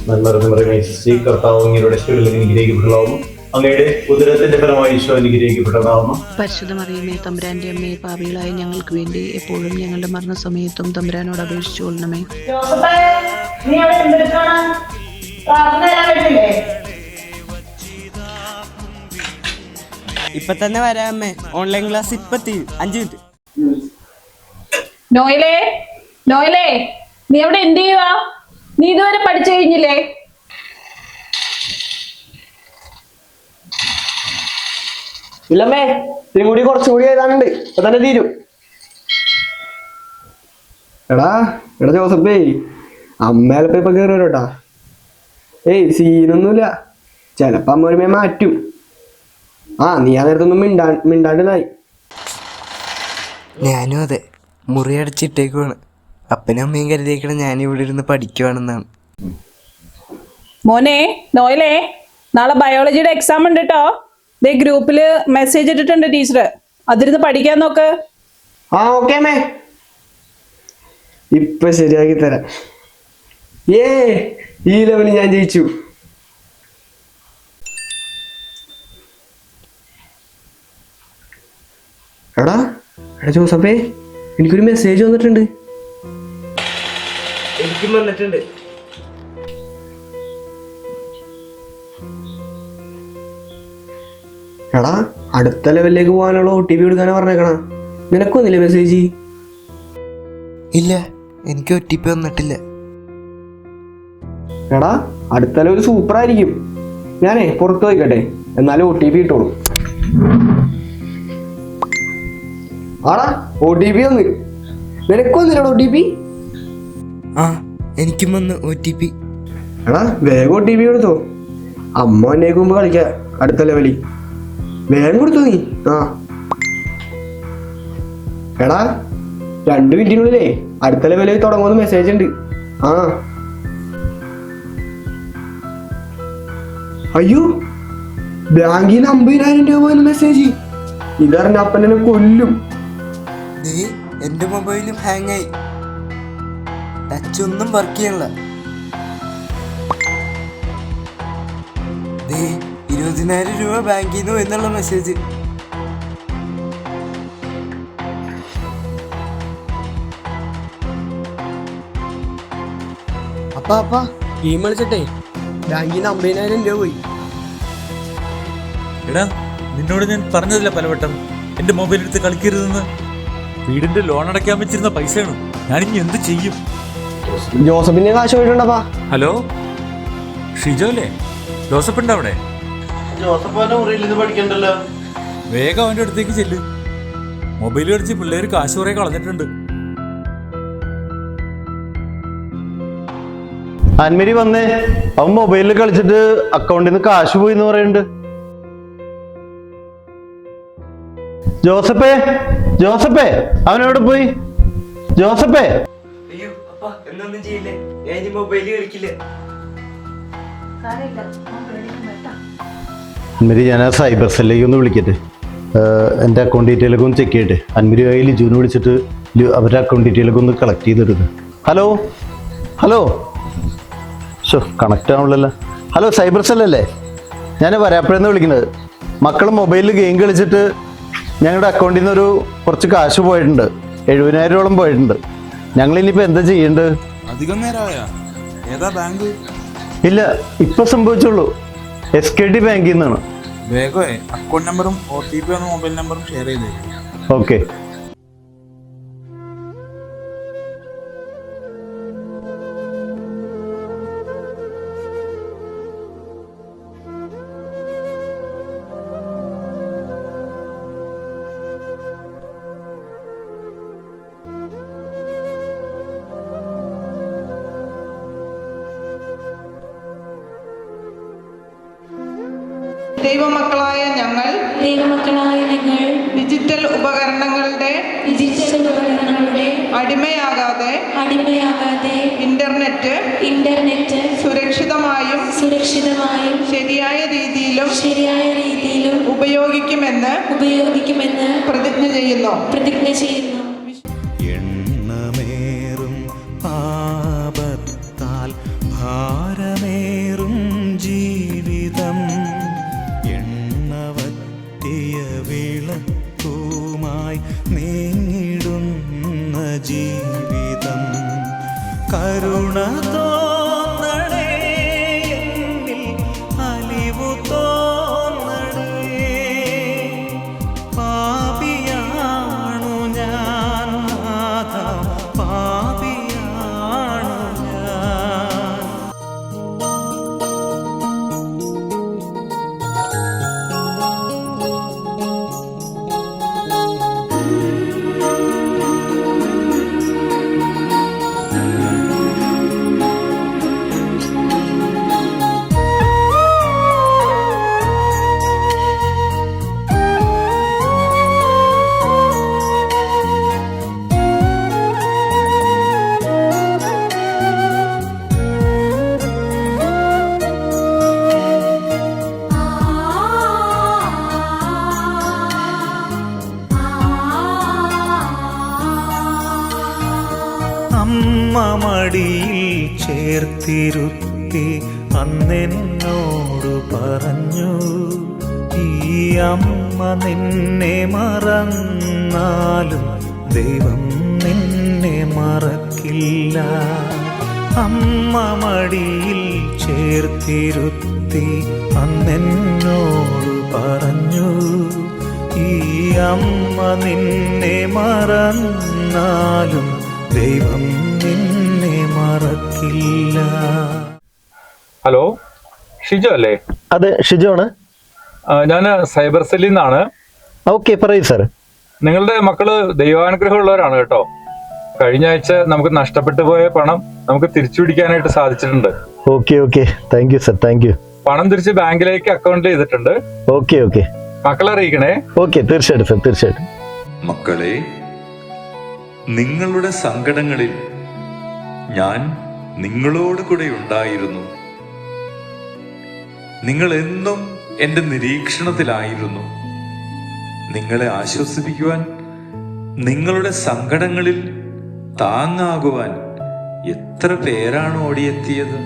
നന്മ കർത്താവ് അങ്ങയുടെ സ്ത്രീകളിൽ അനുഗ്രഹിക്കപ്പെട്ടതാവുന്നു. അങ്ങയുടെ ഉദരത്തിന്റെ ഫലമായി ഈശോ അനുഗ്രഹിക്കപ്പെട്ടതാവുന്നു. പരിശുദ്ധ മറിയമേ, തമ്പുരാന്റെ അമ്മയെ, പാപികളായ ഞങ്ങൾക്ക് വേണ്ടി എപ്പോഴും ഞങ്ങളുടെ മരണസമയത്തും തമ്പുരാനോട് അപേക്ഷിച്ചു കൊള്ളണമേ. ഇപ്പൊ തന്നെ വരാമേ, ഓൺലൈൻ ക്ലാസ് ഇപ്പൊ 5 മിനിറ്റ്. നോയിലേ നീ അവിടെ എന്ത് ചെയ്യുവാ? നീ ഇതുവരെ പഠിച്ചു കഴിഞ്ഞില്ലേ? ഇല്ലമ്മേ, ഇതിനും കൂടി കുറച്ചും കൂടി എഴുതാനുണ്ട്. ഇപ്പൊ തന്നെ തീരും. എടാ ജോസഫേ, അമ്മേലപ്പ ഇപ്പൊ കയറി വരോട്ടാ. സീനൊന്നുമില്ല, ചെലപ്പോ അമ്മ ഒരുമേ മാറ്റും. നീ ആ നേരത്തൊന്നും മിണ്ടാണ്ടിനായി. ഞാനും അതെ, മുറി അടച്ചിട്ടേക്കുവാണ്. അപ്പനും അമ്മയും കരുതിയേക്കണം ഞാനിവിടെ ഇരുന്ന് പഠിക്കുവാണെന്നാണ്. മോനെ നോയിലേ, നാളെ ബയോളജിയുടെ എക്സാം ഉണ്ട് കേട്ടോ. ദേ ഗ്രൂപ്പില് മെസ്സേജ് ഇട്ടിട്ടുണ്ട് ടീച്ചർ, അതിരുന്ന് പഠിക്കാൻ നോക്ക്. ഓക്കെ അമ്മേ, ഇപ്പൊ ശരിയാക്കി തരാം. ഈ ലെവലിൽ ഞാൻ ജയിച്ചു. എടാ ജോസഫേ, എനിക്കൊരു മെസ്സേജ് വന്നിട്ടുണ്ട്. എനിക്കും വന്നിട്ടുണ്ട്. എടാ, അടുത്ത ലെവലിലേക്ക് പോകാനുള്ള OTP കൊടുക്കാനാ പറഞ്ഞേക്കണ. നിനക്കൊന്നില്ലേ മെസ്സേജ്? ഇല്ല, എനിക്ക് OTP വന്നിട്ടില്ല. എടാ, അടുത്ത ലെവൽ സൂപ്പർ ആയിരിക്കും. ഞാനേ പുറത്ത് പോയിക്കട്ടെ, എന്നാലും OTP ഇട്ടോളൂ. OTP വന്ന്. നിനക്കൊന്നില്ലടോ OTP? എനിക്കും വന്ന് OTP. എടാ, വേഗം OTP കൊടുത്തോ. അമ്മ എന്നേക്ക് മുമ്പ് കളിക്കാം അടുത്ത ലെവലിൽ. വേഗം കൊടുത്തു നീ. എടാ, 2 മിനിറ്റിനുള്ളിലേ അടുത്ത ലെവലിൽ തുടങ്ങുമെന്ന് മെസ്സേജ് ഉണ്ട്. അയ്യോ, ബാങ്കിൽ 50,000 രൂപ മെസ്സേജ്. ഇതറിഞ്ഞ അപ്പനെ കൊല്ലും. എന്റെ മൊബൈലും ഹാങ് ആയി, ടച്ച് ഒന്നും വർക്ക് ചെയ്യണില്ല. 20,000 രൂപ ബാങ്കിൽ നിന്ന് എന്നുള്ള മെസ്സേജ്. അപ്പാ ഗെയിം കളിച്ചിട്ടേ ബാങ്കിൽ നിന്ന് 50,000 രൂപ പോയി. എടാ, നിന്നോട് ഞാൻ പറഞ്ഞതില്ല പലവട്ടം എന്റെ മൊബൈൽ എടുത്ത് കളിക്കരുതെന്ന്. വീടിന്റെ ലോൺ അടയ്ക്കാൻ വെച്ചിരുന്ന പൈസയാണ്. ഞാനിനി എന്ത് ചെയ്യും? ജോസഫിന്റെ കാശ് പോയിട്ടുണ്ടപ്പാ. ഹലോ, ഷിജോ അല്ലേ? ജോസഫ് ഉണ്ട് അവിടെ? വേഗം അവന്റെ അടുത്തേക്ക് ചെല്ല്. മൊബൈൽ കളിച്ച് പിള്ളേര് കാശ് കുറെ കളഞ്ഞിട്ടുണ്ട്. അൻമരി വന്നേ, അവൻ മൊബൈലിൽ കളിച്ചിട്ട് അക്കൗണ്ടിൽ നിന്ന് കാശ് പോയി എന്ന് പറയുന്നുണ്ട്. ജോസഫേ അവനെവിടെ പോയി? ജോസഫേ, അയ്യോ അപ്പാ, എന്നൊന്നും ചെയ്യില്ലേ, ഞാൻ ഇനി മൊബൈലിൽ കളിക്കില്ല. അൻമരി, ഞാൻ ആ സൈബർ സെല്ലിലേക്ക് ഒന്ന് വിളിക്കട്ടെ. എൻ്റെ അക്കൗണ്ട് ഡീറ്റെയിലൊക്കെ ഒന്ന് ചെക്ക് ചെയ്യട്ടെ. അൻമരി ആയി ലിജുവിനെ വിളിച്ചിട്ട് അവരുടെ അക്കൗണ്ട് ഡീറ്റെയിലൊക്കെ ഒന്ന് കളക്ട് ചെയ്തെടുക്കുക. ഹലോ കണക്റ്റ് ആവുള്ളല്ലോ. ഹലോ, സൈബർ സെല്ലല്ലേ? ഞാൻ വരാപ്പുഴന്ന് വിളിക്കുന്നത്. മക്കൾ മൊബൈലിൽ ഗെയിം കളിച്ചിട്ട് ഞങ്ങളുടെ അക്കൗണ്ടിൽ നിന്ന് കുറച്ച് കാശ് പോയിട്ടുണ്ട്. 70,000-ഓളം പോയിട്ടുണ്ട്. ഞങ്ങളിനിപ്പോൾ എന്താ ചെയ്യേണ്ടത്? അധികം നേരമായ? ഏതാ ബാങ്ക്? ഇല്ല, ഇപ്പൊ സംഭവിച്ചുള്ളൂ. SKD ബാങ്കിൽ നിന്നാണ്. വേഗമേ അക്കൗണ്ട് നമ്പറും OTP മൊബൈൽ നമ്പറും ഷെയർ ചെയ്തേക്കും. ഓക്കെ. ദൈവമക്കളായ ഞങ്ങൾ ഡിജിറ്റൽ ഉപകരണങ്ങളുടെ അടിമയാകാതെ ഇന്റർനെറ്റ് സുരക്ഷിതമായും ശരിയായ രീതിയിലും ഉപയോഗിക്കുമെന്ന് പ്രതിജ്ഞ ചെയ്യുന്നു. എണ്ണമേറും പാപത്താൽ ഭാരമേ ജീവിതം കരുണ തോന്നണേ എന്നിൽ അലിവു തോന്നണേ പാപിയാണു ഞാൻ നാഥ പാപിയാണു ഞാൻ അമ്മ മടിയിൽ ചേർത്തിരുത്തി അന്നെന്നോടു പറഞ്ഞു ഈ അമ്മ നിന്നെ മറന്നാലും ദൈവം നിന്നെ മറക്കില്ല അമ്മ മടിയിൽ ചേർത്തിരുത്തി അന്നെന്നോടു പറഞ്ഞു ഈ അമ്മ നിന്നെ മറന്നാലും ദൈവം നിന്നെ മറക്കില്ല. ഹലോ, ഷിജു അല്ലേ? അതെ, ഷിജു ആണ്. ഞാൻ സൈബർ സെല്ലിൽ നിന്നാണ്. ഓക്കെ, പറയൂ സാർ. നിങ്ങളുടെ മക്കള് ദൈവാനുഗ്രഹമുള്ളവരാണ് കേട്ടോ. കഴിഞ്ഞ ആഴ്ച നമുക്ക് നഷ്ടപ്പെട്ടു പോയ പണം നമുക്ക് തിരിച്ചു പിടിക്കാനായിട്ട് സാധിച്ചിട്ടുണ്ട്. Okay okay, thank you sir, thank you. പണം തിരിച്ച് ബാങ്കിലേക്ക് അക്കൗണ്ട് ചെയ്തിട്ടുണ്ട്. ഓക്കെ ഓക്കെ, മക്കളെ അറിയിക്കണേ. ഓക്കെ, തീർച്ചയായിട്ടും സർ, തീർച്ചയായിട്ടും. മക്കളെ, നിങ്ങളുടെ സങ്കടങ്ങളിൽ ഞാൻ നിങ്ങളോട് കൂടെ ഉണ്ടായിരുന്നു. നിങ്ങൾ എന്നും എൻ്റെ നിരീക്ഷണത്തിലായിരുന്നു. നിങ്ങളെ ആശ്വസിപ്പിക്കുവാൻ, നിങ്ങളുടെ സങ്കടങ്ങളിൽ താങ്ങാകുവാൻ എത്ര പേരാണ് ഓടിയെത്തിയത്.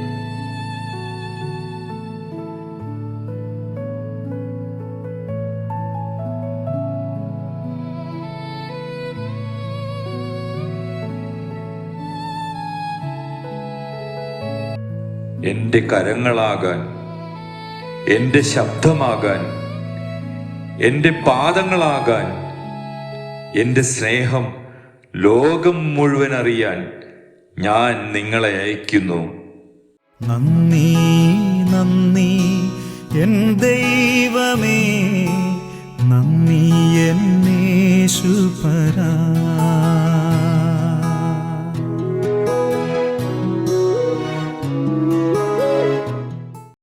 എൻ്റെ കരങ്ങളാകാൻ, എൻ്റെ ശബ്ദമാകാൻ, എൻ്റെ പാദങ്ങളാകാൻ, എൻ്റെ സ്നേഹം ലോകം മുഴുവൻ അറിയാൻ ഞാൻ നിങ്ങളെ അയക്കുന്നു. നന്ദി നന്ദി എൻ ദൈവമേ, നന്ദി എന്നേശുപരാ.